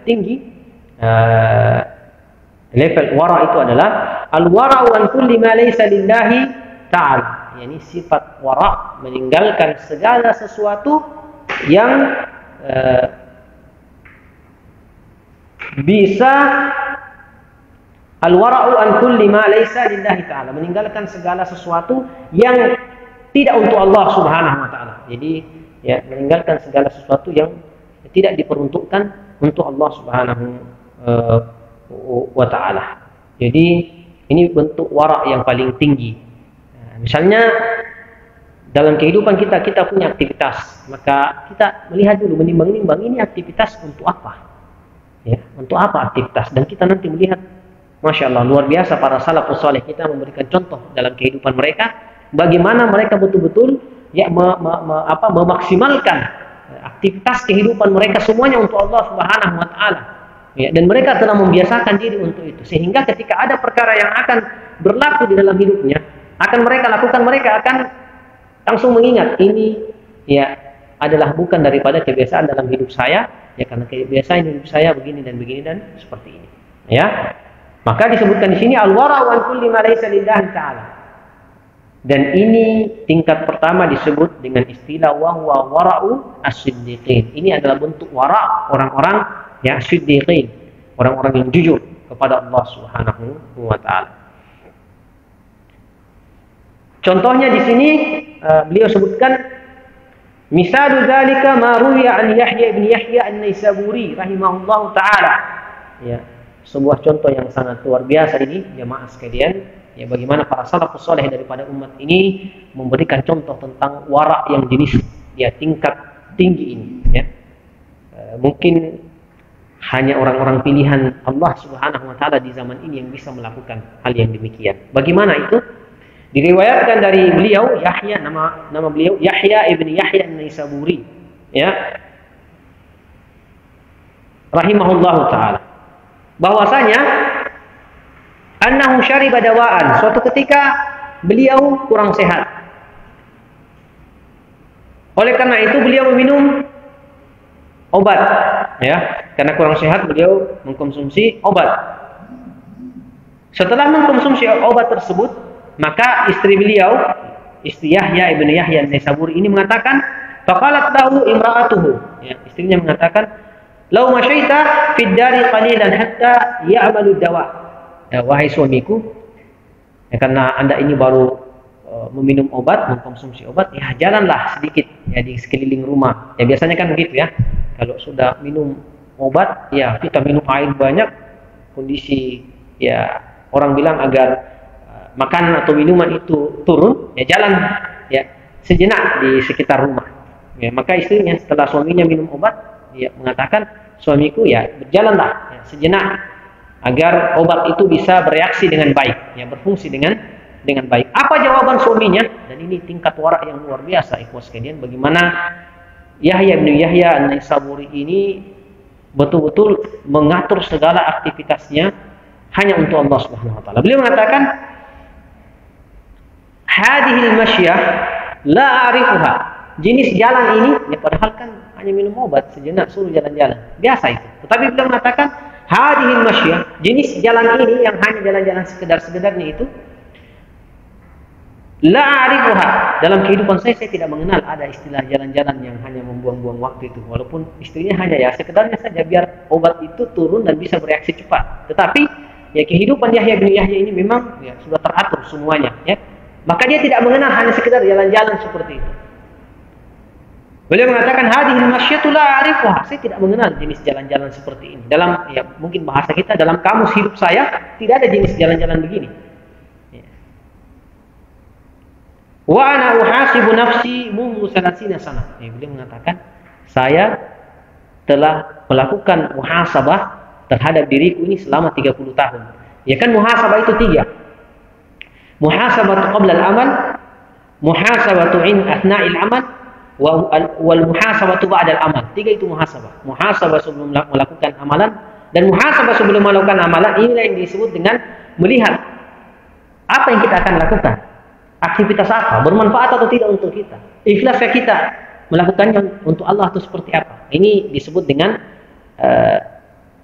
tinggi level wara itu adalah al-wara'u an kulli ma laysa lillahi ta'ala. Yani sifat wara, meninggalkan segala sesuatu yang bisa al-wara'u an kulli ma laysa lillahi ta'ala, meninggalkan segala sesuatu yang tidak untuk Allah Subhanahu wa taala. Jadi ya, meninggalkan segala sesuatu yang tidak diperuntukkan untuk Allah Subhanahu wa taala. Jadi ini bentuk wara yang paling tinggi. Misalnya dalam kehidupan kita punya aktivitas, maka kita melihat dulu, menimbang-nimbang ini aktivitas untuk apa? Ya, untuk apa aktivitas? Dan kita nanti melihat, masya Allah, luar biasa para salafus saleh kita memberikan contoh dalam kehidupan mereka, bagaimana mereka betul-betul ya memaksimalkan aktivitas kehidupan mereka semuanya untuk Allah Subhanahu wa taala. Ya, dan mereka telah membiasakan diri untuk itu, sehingga ketika ada perkara yang akan berlaku di dalam hidupnya, akan mereka lakukan, mereka akan langsung mengingat ini ya adalah bukan daripada kebiasaan dalam hidup saya, ya karena kebiasaan hidup saya begini dan seperti ini. Ya, maka disebutkan di sini al-wara'u an kulli ma laysa lillahi ta'ala. Dan ini tingkat pertama disebut dengan istilah wa huwa wara'u as-siddiqin. Ini adalah bentuk wara' orang-orang ya siddiqin, orang-orang yang jujur kepada Allah Subhanahu wa taala. Contohnya di sini beliau sebutkan misalu dzalika ma ruwiya an Yahya bin Yahya an-Naisaburi rahimahullahu taala. Ya, sebuah contoh yang sangat luar biasa ini jemaah sekalian, ya bagaimana para salafus saleh daripada umat ini memberikan contoh tentang wara yang jenis ya tingkat tinggi ini ya. Mungkin hanya orang-orang pilihan Allah Subhanahu wa taala di zaman ini yang bisa melakukan hal yang demikian. Bagaimana itu? Diriwayatkan dari beliau Yahya, nama beliau Yahya ibn Yahya an-Naisaburi, ya. Rahimahullahu taala. Bahwasanya annahu syariba dawaan, suatu ketika beliau kurang sehat. Oleh karena itu beliau meminum obat, ya. Karena kurang sehat beliau mengkonsumsi obat. Setelah mengkonsumsi obat tersebut, maka istri beliau, istri Yahya ibn Yahya an-Naisaburi ini mengatakan, faqalat lahu imra'atuhu, ya, istrinya mengatakan, "Lau masyaita fid dari qalilan hatta ya'malu dawa." Ya, wahai suamiku, ya, karena Anda ini baru meminum obat, mengkonsumsi obat, ya jalanlah sedikit ya di sekeliling rumah. Ya biasanya kan begitu ya. Kalau sudah minum obat, ya kita minum air banyak, kondisi ya orang bilang agar makanan atau minuman itu turun, ya jalan ya sejenak di sekitar rumah. Ya, maka istrinya setelah suaminya minum obat, ya mengatakan, suamiku ya berjalanlah ya, sejenak agar obat itu bisa bereaksi dengan baik, ya berfungsi dengan baik. Apa jawaban suaminya? Dan ini tingkat wara yang luar biasa, ikhwas sekalian, bagaimana Yahya bin Yahya an-Naisaburi ini betul-betul mengatur segala aktivitasnya hanya untuk Allah Subhanahu wa taala. Beliau mengatakan, hadhil masyah la a'rifuha. Jenis jalan ini, ya padahal kan hanya minum obat sejenak suruh jalan-jalan. Biasa itu. Tetapi beliau mengatakan, hadhil masyah, jenis jalan ini yang hanya jalan-jalan sekedar-sekedarnya itu, la a'rifuha. Dalam kehidupan saya tidak mengenal ada istilah jalan-jalan yang hanya membuang-buang waktu itu. Walaupun istrinya hanya ya sekedarnya saja biar obat itu turun dan bisa bereaksi cepat. Tetapi ya kehidupan Yahya bin Yahya ini memang ya sudah teratur semuanya ya. Maka dia tidak mengenal hanya sekedar jalan-jalan seperti itu. Beliau mengatakan hadhil masyatu la a'rifuha. Saya tidak mengenal jenis jalan-jalan seperti ini. Dalam ya mungkin bahasa kita, dalam kamus hidup saya tidak ada jenis jalan-jalan begini. Wa ana uhasibu nafsi mundu 30 sana. Beliau mengatakan, saya telah melakukan muhasabah terhadap diriku ini selama 30 tahun. Ya kan muhasabah itu 3. Muhasabah qabla al-amal, muhasabatu athna'il amal, wal muhasabatu ba'dal amal. 3 itu muhasabah. Muhasabah sebelum melakukan amalan dan muhasabah sebelum melakukan amalan. Inilah yang disebut dengan melihat apa yang kita akan lakukan. Aktivitas apa, bermanfaat atau tidak untuk kita. Ikhlaskah kita melakukannya untuk Allah atau seperti apa. Ini disebut dengan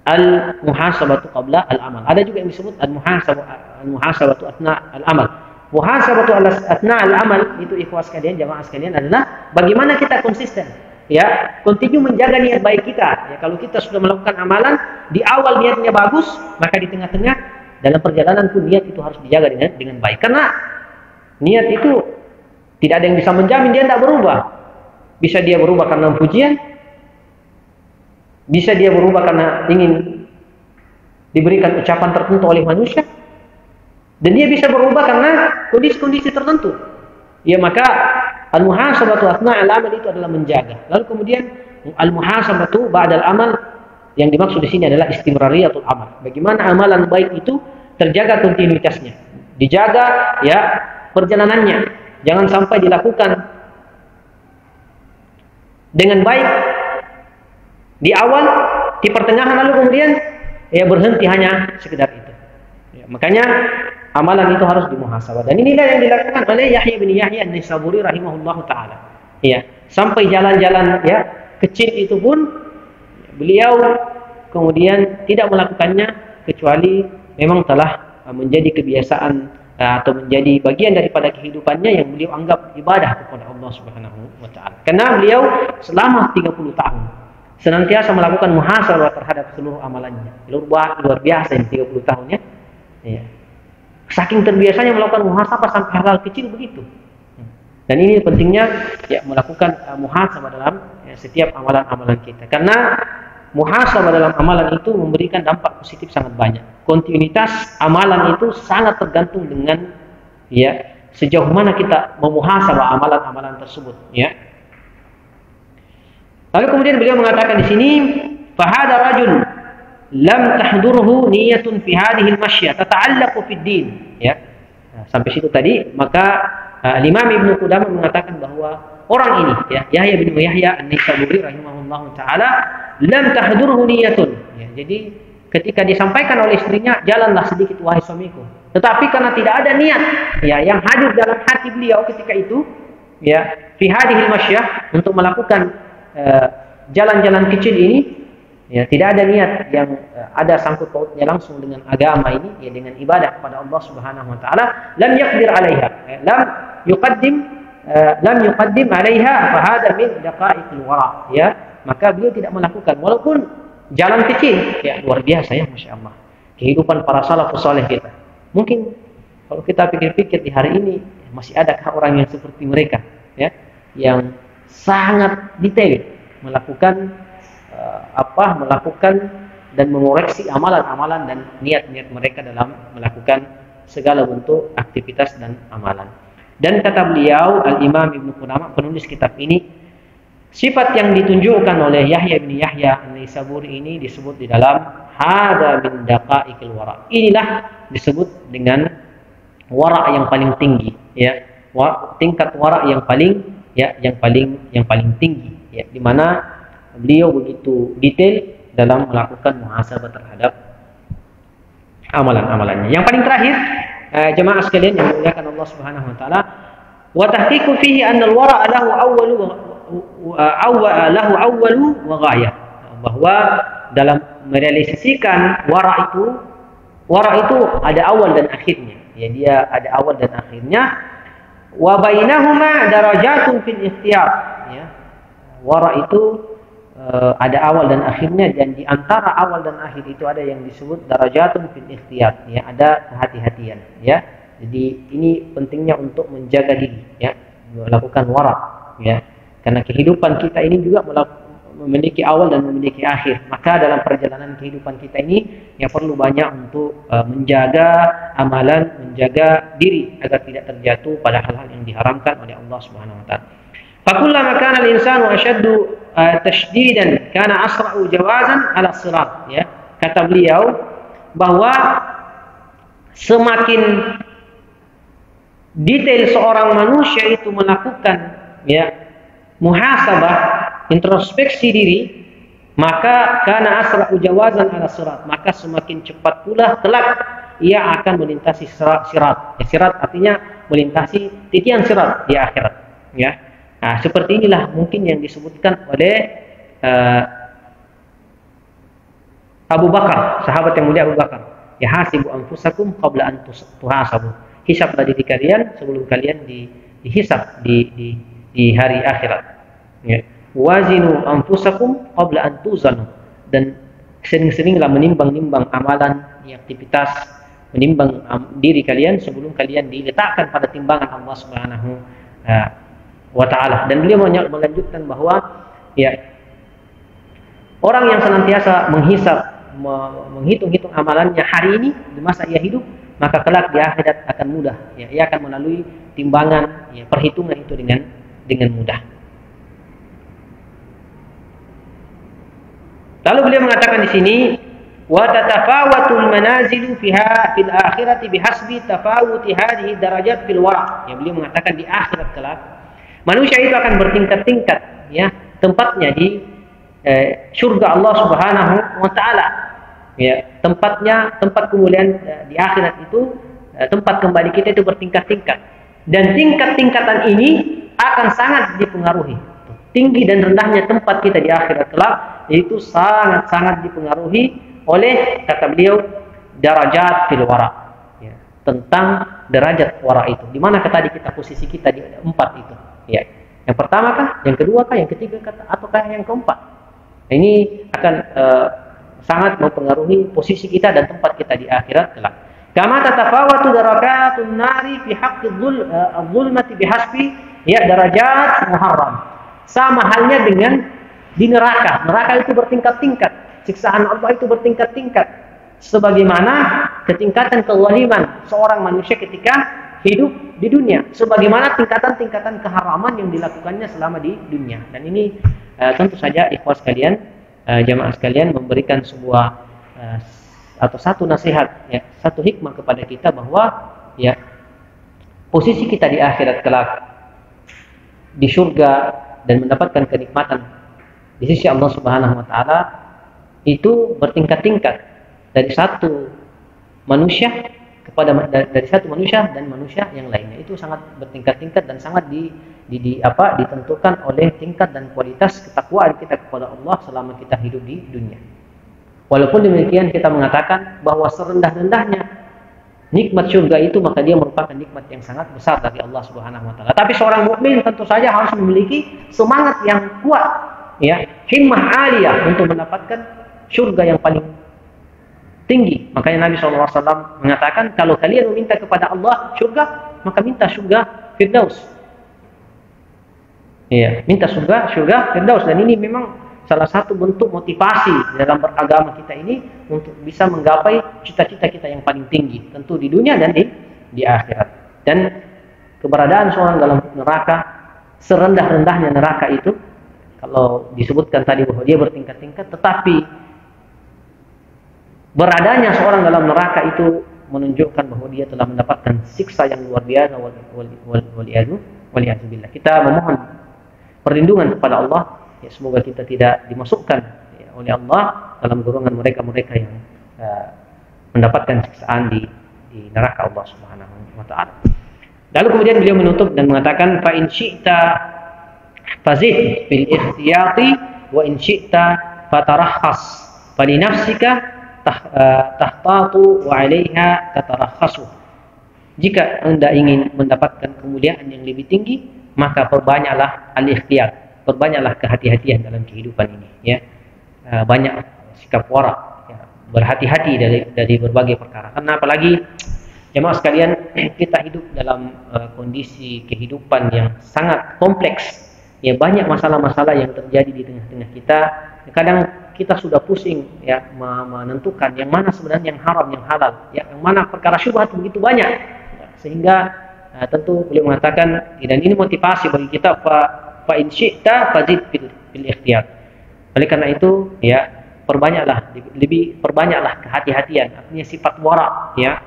al-muhasabatu qabla al-amal. Ada juga yang disebut al-muhasabatu atna al-amal. Muhasabatu atna al-amal itu ikhwas sekalian, jamaah sekalian, adalah bagaimana kita konsisten, ya, continue menjaga niat baik kita. Ya, kalau kita sudah melakukan amalan, di awal niatnya bagus, maka di tengah-tengah dalam perjalanan pun niat itu harus dijaga dengan baik. Karena niat itu tidak ada yang bisa menjamin dia tidak berubah. Bisa dia berubah karena pujian, bisa dia berubah karena ingin diberikan ucapan tertentu oleh manusia, dan dia bisa berubah karena kondisi-kondisi tertentu. Ya, maka al-muhasabatu athna'al amal itu adalah menjaga. Lalu kemudian al-muhasabatu ba'dal amal, yang dimaksud di sini adalah istimrariyatul amal. Bagaimana amalan baik itu terjaga kontinuitasnya, dijaga ya perjalanannya, jangan sampai dilakukan dengan baik di awal, di pertengahan, lalu kemudian ya berhenti hanya sekedar itu. Ya, makanya amalan itu harus dimuhasabah, dan inilah yang dilakukan oleh Yahya bin Yahya An-Naisaburi rahimahullahu taala. Ya, sampai jalan-jalan ya kecil itu pun beliau kemudian tidak melakukannya kecuali memang telah menjadi kebiasaan atau menjadi bagian daripada kehidupannya yang beliau anggap ibadah kepada Allah Subhanahu wa taala. Karena beliau selama 30 tahun senantiasa melakukan muhasabah terhadap seluruh amalannya. Luar biasa yang 30 tahunnya. Ya. Saking terbiasanya melakukan muhasabah sampai hal-hal kecil begitu. Dan ini pentingnya ya melakukan muhasabah dalam ya, setiap amalan-amalan kita. Karena muhasabah dalam amalan itu memberikan dampak positif sangat banyak. Kontinuitas amalan itu sangat tergantung dengan ya sejauh mana kita memuhasabah amalan-amalan tersebut. Ya. Lalu kemudian beliau mengatakan di sini, fahada rajul lam tahdurhu niyatun fi hadhihi al-mashyah tata'allaqu fi din. Ya. Nah, sampai situ tadi, maka Imam Ibnu Qudamah mengatakan bahwa orang ini ya Yahya bin Yahya An-Naisaburi rahimahullahu taala lam tahdurhu niyatun. Ya, jadi ketika disampaikan oleh istrinya, jalanlah sedikit wahai suamiku. Tetapi karena tidak ada niat ya yang hadir dalam hati beliau ketika itu ya fi hadhihi al-mashyah untuk melakukan jalan-jalan kecil ini, ya tidak ada niat yang ada sangkut pautnya langsung dengan agama ini, ya dengan ibadah kepada Allah Subhanahu wa taala, lam yaqdir 'alaiha, lam yuqaddim 'alaiha fa hada min daqa'iqil wara, ya, maka beliau tidak melakukan walaupun jalan kecil. Ya, luar biasa ya, Masya Allah kehidupan para salafus saleh kita. Mungkin kalau kita pikir-pikir di hari ini masih adakah orang yang seperti mereka ya, yang sangat detail melakukan melakukan dan mengoreksi amalan-amalan dan niat-niat mereka dalam melakukan segala bentuk aktivitas dan amalan. Dan kata beliau Al-Imam Ibnu Qudamah, penulis kitab ini, sifat yang ditunjukkan oleh Yahya bin Yahya An-Naisaburi ini disebut di dalam hada min daqa'iqil wara. Inilah disebut dengan wara yang paling tinggi, ya, tingkat wara yang paling tinggi, ya, di mana beliau begitu detail dalam melakukan muhasabah terhadap amalan-amalannya. Yang paling terakhir, jemaah sekalian yang dimuliakan Allah Subhanahu wa taala, wa tahqiqu fihi anna al-wara' lahu awwalu wa ghayah, bahwa dalam merealisasikan wara' itu ada awal dan akhirnya. Ya, dia ada awal dan akhirnya. Wa bainahuma darajatun fil ikhtiyar, ya. Wara' itu ada awal dan akhirnya, dan di antara awal dan akhir itu ada yang disebut darajatun fil ikhtiyar, ya, ada kehati-hatian, ya. Jadi ini pentingnya untuk menjaga diri, ya, melakukan wara', ya. Karena kehidupan kita ini juga memiliki awal dan memiliki akhir. Maka dalam perjalanan kehidupan kita ini ya perlu banyak untuk menjaga amalan, menjaga diri agar tidak terjatuh pada hal-hal yang diharamkan oleh Allah Subhanahu wa taala. Fakullama kana al-insanu ashaddu tashdidan kana asra'u jawazan 'ala sirat, ya. Kata beliau bahwa semakin detail seorang manusia itu melakukan ya muhasabah, introspeksi diri, maka kana asra'u jawazan ala sirat, maka semakin cepat pula kelak ia akan melintasi sirat. Ya, sirat artinya melintasi titian sirat di akhirat. Ya, nah, seperti inilah mungkin yang disebutkan oleh Abu Bakar, sahabat yang mulia Abu Bakar. Ya hasibu anfusakum qabla an tuhasabu. Hisablah diri kalian sebelum kalian dihisab di hari akhirat. Ya. Wazinu anfusakum qabla an tuzanu, dan sering-seringlah menimbang-nimbang amalan, aktivitas, menimbang diri kalian sebelum kalian diletakkan pada timbangan Allah Subhanahu wa taala. Dan beliau melanjutkan bahwa ya orang yang senantiasa menghitung-hitung amalannya hari ini di masa ia hidup, maka kelak di akhirat akan mudah. Ya, ia akan melalui timbangan, ya, perhitungan itu dengan mudah. Lalu beliau mengatakan di sini, wa tatafawatul manazilu fiha fil akhirati bihasbi tafawuti hadhihi darajat fil wara'. Ya, beliau mengatakan di akhirat kelak manusia itu akan bertingkat-tingkat, ya, tempatnya di surga Allah Subhanahu wa taala. Ya, tempat kemuliaan di akhirat itu, tempat kembali kita itu bertingkat-tingkat. Dan tingkat-tingkatan ini akan sangat dipengaruhi. Tinggi dan rendahnya tempat kita di akhirat kelak itu sangat-sangat dipengaruhi oleh, kata beliau, darajat fil wara. Ya, tentang derajat wara itu. Di mana tadi kita posisi kita di 4 itu? Ya. Yang pertama kah, yang kedua kah, yang ketiga kah, ataukah yang keempat? Nah, ini akan sangat mempengaruhi posisi kita dan tempat kita di akhirat kelak. Kama tatafawatu darakatun nari fi haqqi dzulmati bihasbi ya darajat muharram. Sama halnya dengan di neraka. Neraka itu bertingkat-tingkat. Siksaan Allah itu bertingkat-tingkat. Sebagaimana ketingkatan kezaliman seorang manusia ketika hidup di dunia. Sebagaimana tingkatan-tingkatan keharaman yang dilakukannya selama di dunia. Dan ini tentu saja ikhwas sekalian, jamaah sekalian, memberikan sebuah atau satu nasihat, ya, satu hikmah kepada kita bahwa ya posisi kita di akhirat kelak di surga dan mendapatkan kenikmatan di sisi Allah Subhanahu wa taala itu bertingkat-tingkat dari satu manusia dari satu manusia dan manusia yang lainnya. Itu sangat bertingkat-tingkat dan sangat ditentukan oleh tingkat dan kualitas ketakwaan kita kepada Allah selama kita hidup di dunia. Walaupun demikian kita mengatakan bahwa serendah-rendahnya nikmat surga itu, maka dia merupakan nikmat yang sangat besar dari Allah Subhanahu wa taala. Tapi seorang mukmin tentu saja harus memiliki semangat yang kuat, ya, himmah aliyah untuk mendapatkan surga yang paling tinggi. Makanya Nabi SAW mengatakan, kalau kalian meminta kepada Allah surga, maka minta surga Firdaus. Ya, minta surga Firdaus. Dan ini memang salah satu bentuk motivasi dalam beragama kita ini untuk bisa menggapai cita-cita kita yang paling tinggi, tentu di dunia dan di akhirat. Dan keberadaan seorang dalam neraka, serendah-rendahnya neraka itu, kalau disebutkan tadi bahwa dia bertingkat-tingkat, tetapi beradanya seorang dalam neraka itu menunjukkan bahwa dia telah mendapatkan siksa yang luar biasa. Waliyadzubillah. Kita memohon perlindungan kepada Allah, ya, semoga kita tidak dimasukkan, ya, oleh Allah dalam golongan mereka-mereka yang mendapatkan siksaan di neraka Allah Subhanahu wa taala. Lalu kemudian beliau menutup dan mengatakan, fa in syi'ta fazid bil ikhtiyati wa in syi'ta fatarahhas fa li nafsika tahtatu wa 'alaiha tatarakhasu. Jika Anda ingin mendapatkan kemuliaan yang lebih tinggi, maka perbanyaklah al-ikhtiyat, perbanyaklah kehati-hatian dalam kehidupan ini, ya. Banyak sikap wara, ya, berhati-hati dari berbagai perkara. Karena apalagi jemaah sekalian, kita hidup dalam kondisi kehidupan yang sangat kompleks. Ya, banyak masalah-masalah yang terjadi di tengah-tengah kita. Kadang kita sudah pusing, ya, menentukan yang mana sebenarnya yang haram, yang halal, ya, yang mana perkara syubhat begitu banyak, ya, sehingga tentu beliau mengatakan, dan ini motivasi bagi kita, fa in syi'ta fazid bil ikhtiyar. Oleh karena itu, ya, perbanyaklah kehati-hatian, artinya sifat wara, ya,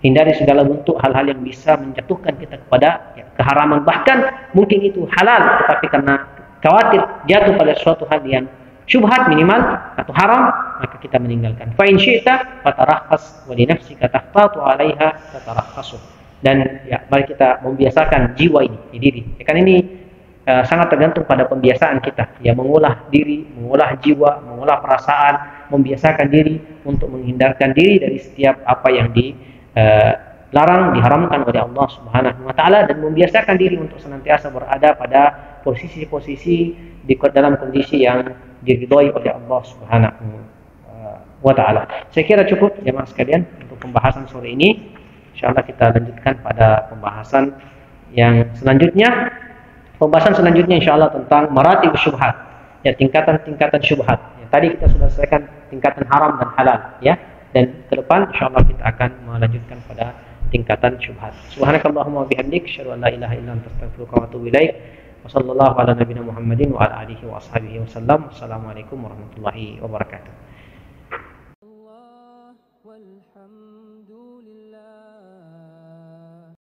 hindari segala bentuk hal-hal yang bisa menjatuhkan kita kepada keharaman, bahkan mungkin itu halal tetapi karena khawatir jatuh pada suatu hal yang syubhat minimal atau haram, maka kita meninggalkan. Fa in syi'ta fatarakhas wa li nafsika tahtatu 'alaiha tatarakhasu. Dan ya, mari kita membiasakan jiwa ini di diri. Ya, kan ini sangat tergantung pada pembiasaan kita. Ya, mengolah diri, mengolah jiwa, mengolah perasaan, membiasakan diri untuk menghindarkan diri dari setiap apa yang dilarang, diharamkan oleh Allah Subhanahu wa taala, dan membiasakan diri untuk senantiasa berada pada posisi-posisi di dalam kondisi yang diridhai oleh Allah Subhanahu wa taala. Saya kira cukup jemaah sekalian untuk pembahasan sore ini. Insyaallah kita lanjutkan pada pembahasan yang selanjutnya. Pembahasan selanjutnya insyaallah tentang maratib syubhat. Ya, tingkatan-tingkatan syubhat. Ya, tadi kita sudah selesaikan tingkatan haram dan halal, ya. Dan ke depan insyaallah kita akan melanjutkan pada tingkatan syubhat. Subhanakallahumma wa bihamdik, asyhadu an la ilaha illa anta, astaghfiruka wa atubu ilaik. Wassallallahu ala nabiyina Muhammadin wa ala alihi wa ashabihi wasallam. Assalamualaikum warahmatullahi wabarakatuh.